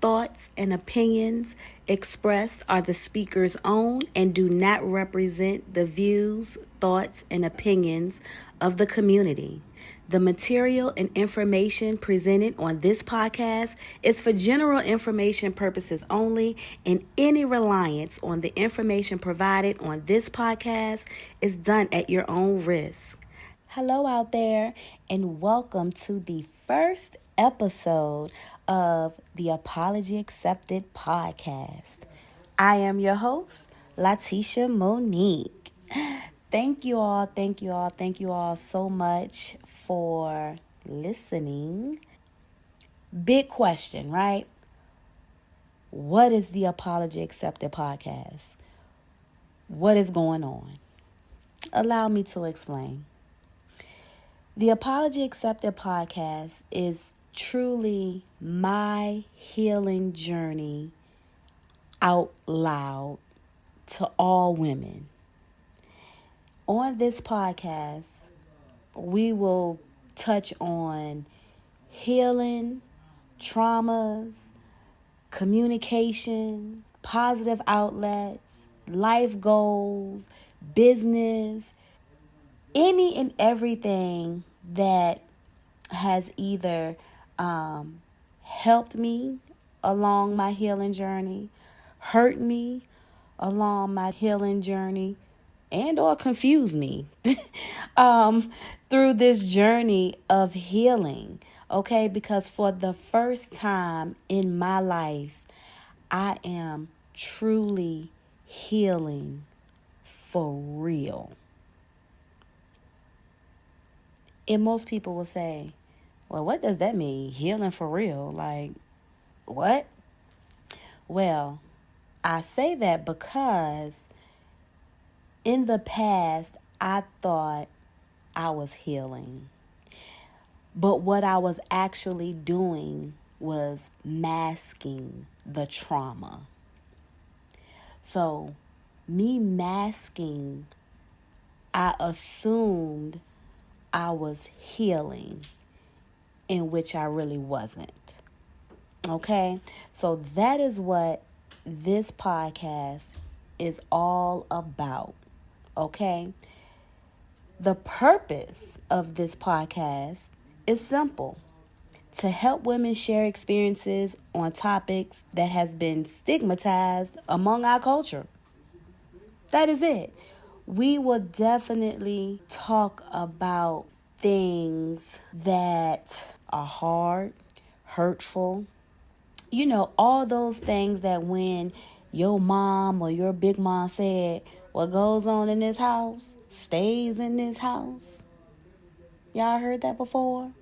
thoughts, and opinions expressed are the speaker's own and do not represent the views, thoughts, and opinions of the community. The material and information presented on this podcast is for general information purposes only, and any reliance on the information provided on this podcast is done at your own risk. Hello out there, and welcome to the first episode of the Apology Accepted podcast. I am your host, LaTesha Monique. Thank you all so much for listening. Big question, right? What is the Apology Accepted podcast? What is going on? Allow me to explain. The Apology Accepted podcast is truly my healing journey out loud to all women. On this podcast, we will touch on healing, traumas, communication, positive outlets, life goals, business, any and everything that has either helped me along my healing journey, hurt me along my healing journey, and or confused me through this journey of healing. Okay, because for the first time in my life, I am truly healing for real. And most people will say, well, what does that mean? Healing for real? Like, what? Well, I say that because in the past, I thought I was healing. But what I was actually doing was masking the trauma. So, me masking, I assumed I was healing, in which I really wasn't. Okay? So that is what this podcast is all about. Okay? The purpose of this podcast is simple: to help women share experiences on topics that has been stigmatized among our culture. That is it. We will definitely talk about things that are hard, hurtful. You know, all those things that when your mom or your big mom said, what goes on in this house stays in this house. Y'all heard that before?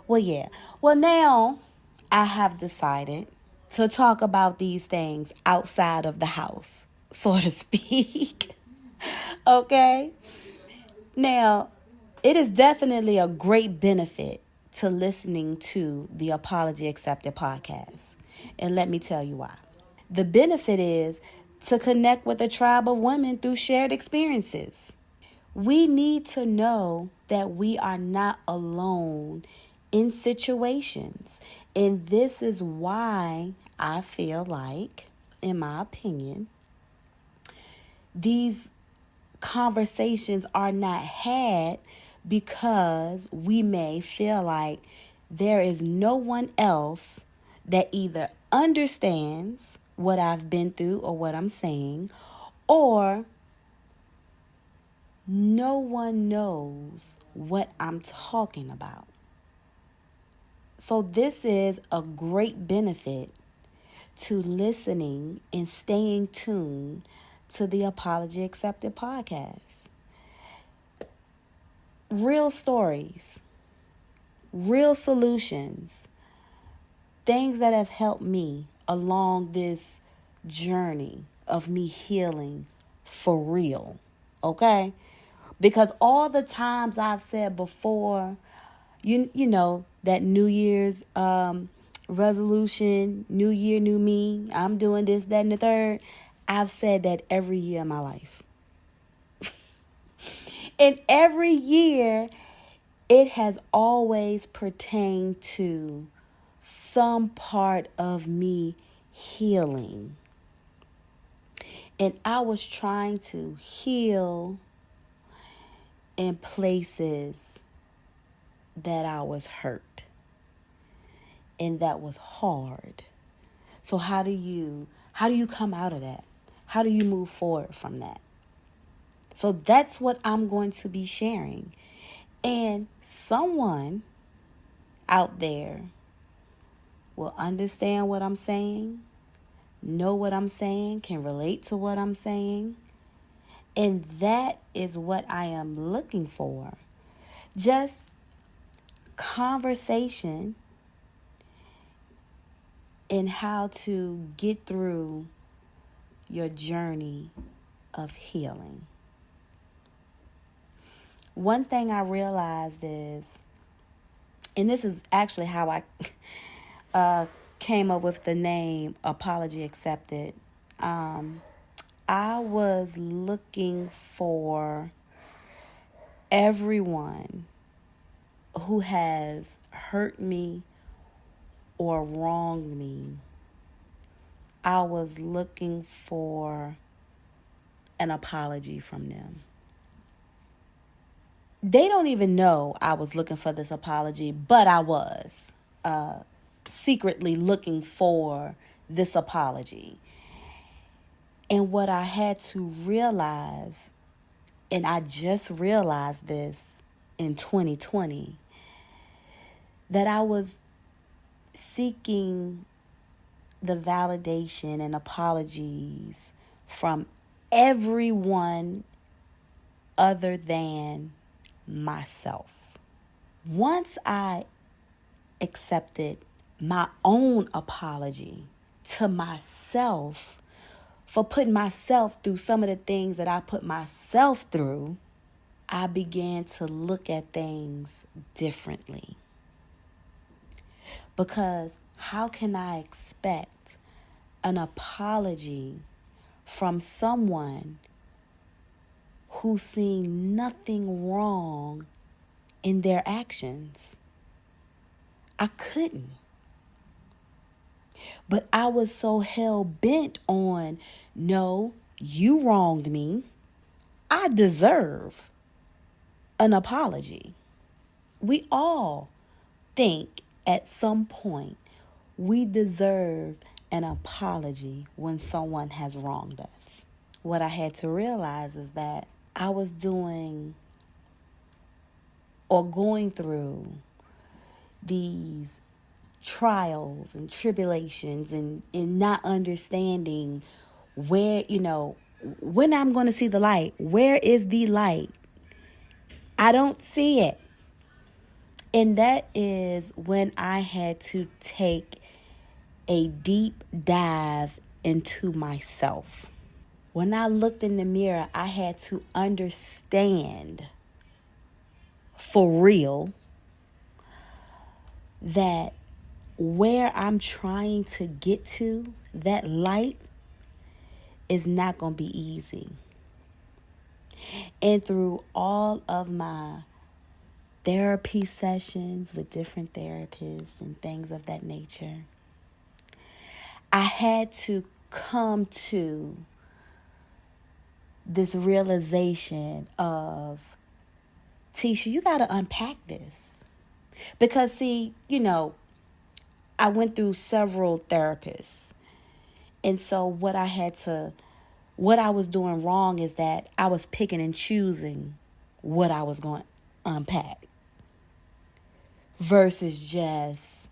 Well, yeah. Well, now I have decided to talk about these things outside of the house, so to speak. Okay? Now, it is definitely a great benefit to listening to the Apology Accepted podcast. And let me tell you why. The benefit is to connect with a tribe of women through shared experiences. We need to know that we are not alone in situations. And this is why I feel like, in my opinion, these conversations are not had because we may feel like there is no one else that either understands what I've been through or what I'm saying, or no one knows what I'm talking about. So this is a great benefit to listening and staying tuned to the Apology Accepted podcast. Real stories, real solutions, things that have helped me along this journey of me healing for real. Okay? Because all the times I've said before, you know, that New Year's resolution, new year, new me, I'm doing this, that, and the third. I've said that every year of my life. And every year, it has always pertained to some part of me healing. And I was trying to heal in places that I was hurt. And that was hard. So how do you come out of that? How do you move forward from that? So that's what I'm going to be sharing. And someone out there will understand what I'm saying, know what I'm saying, can relate to what I'm saying. And that is what I am looking for. Just conversation in how to get through your journey of healing. One thing I realized is, and this is actually how I came up with the name Apology Accepted. I was looking for everyone who has hurt me or wronged me. I was looking for an apology from them. They don't even know I was looking for this apology, but I was secretly looking for this apology. And what I had to realize, and I just realized this in 2020, that I was seeking the validation and apologies from everyone other than myself. Once I accepted my own apology to myself for putting myself through some of the things that I put myself through, I began to look at things differently. Because how can I expect an apology from someone who's seen nothing wrong in their actions? I couldn't. But I was so hell-bent on, no, you wronged me. I deserve an apology. We all think at some point we deserve an apology when someone has wronged us. What I had to realize is that I was doing or going through these trials and tribulations and not understanding where, when I'm going to see the light. Where is the light? I don't see it. And that is when I had to take a deep dive into myself. When I looked in the mirror, I had to understand for real that where I'm trying to get to, that light, is not going to be easy. And through all of my therapy sessions with different therapists and things of that nature, I had to come to this realization of, Tisha, you got to unpack this. Because, see, I went through several therapists. And so what I was doing wrong is that I was picking and choosing what I was going to unpack versus just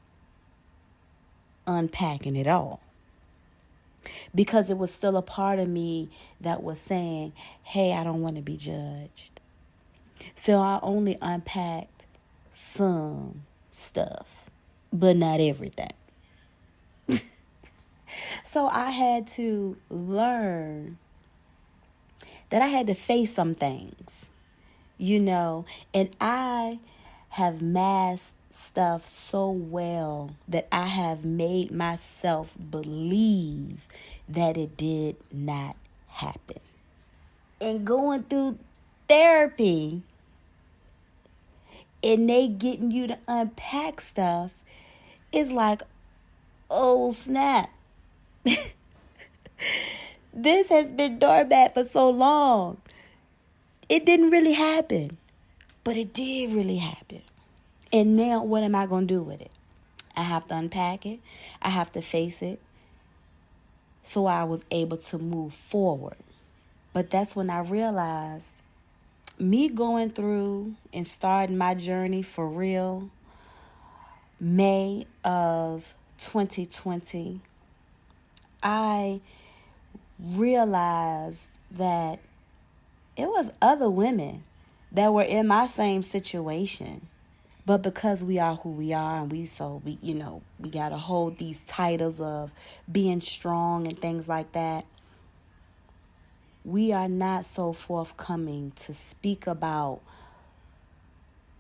unpacking it all. Because it was still a part of me that was saying, hey, I don't want to be judged. So I only unpacked some stuff, but not everything. So I had to learn that I had to face some things, and I have masked stuff so well that I have made myself believe that it did not happen. And going through therapy and they getting you to unpack stuff is like, oh snap. This has been doormat for so long. It didn't really happen, but it did really happen. And now what am I going to do with it? I have to unpack it. I have to face it. So I was able to move forward. But that's when I realized me going through and starting my journey for real, May of 2020, I realized that it was other women that were in my same situation. But because we are who we are and we got to hold these titles of being strong and things like that, we are not so forthcoming to speak about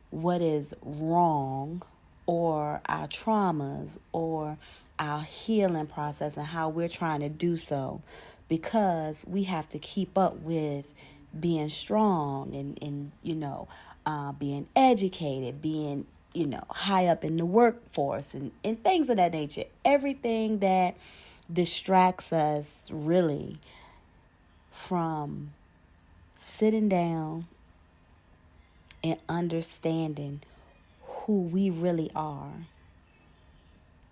what is wrong or our traumas or our healing process and how we're trying to do so, because we have to keep up with being strong and being educated, being, high up in the workforce and things of that nature. Everything that distracts us really from sitting down and understanding who we really are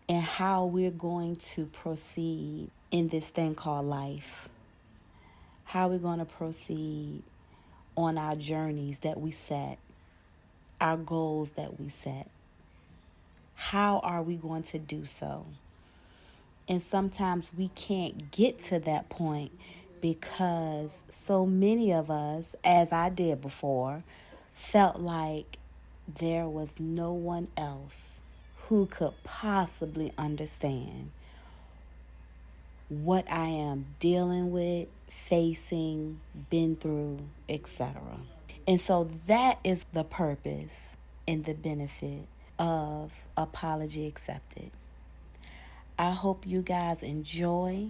and how we're going to proceed in this thing called life. How we're going to proceed on our journeys that we set, our goals that we set. How are we going to do so? And sometimes we can't get to that point because so many of us, as I did before, felt like there was no one else who could possibly understand what I am dealing with, facing, been through, etc. And so that is the purpose and the benefit of Apology Accepted. I hope you guys enjoy.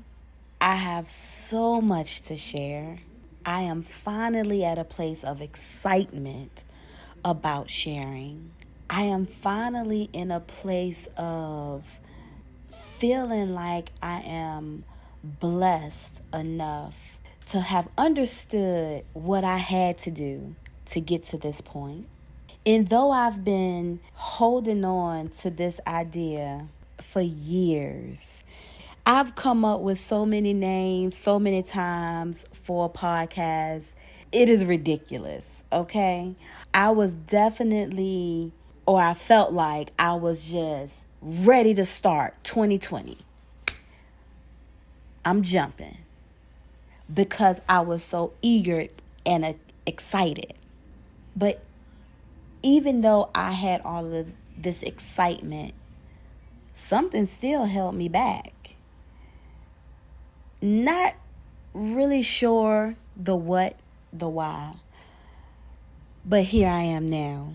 I have so much to share. I am finally at a place of excitement about sharing. I am finally in a place of feeling like I am blessed enough to have understood what I had to do to get to this point. And though I've been holding on to this idea for years, I've come up with so many names, so many times for a podcast. It is ridiculous, okay? I was definitely, or I felt like I was just ready to start 2020. I'm jumping because I was so eager and excited. But even though I had all of this excitement, something still held me back. Not really sure the what, the why. But here I am now,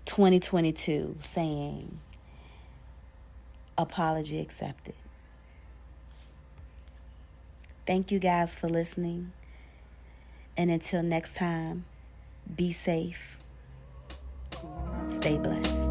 2022, saying, Apology Accepted. Thank you guys for listening. And until next time, be safe. Stay blessed.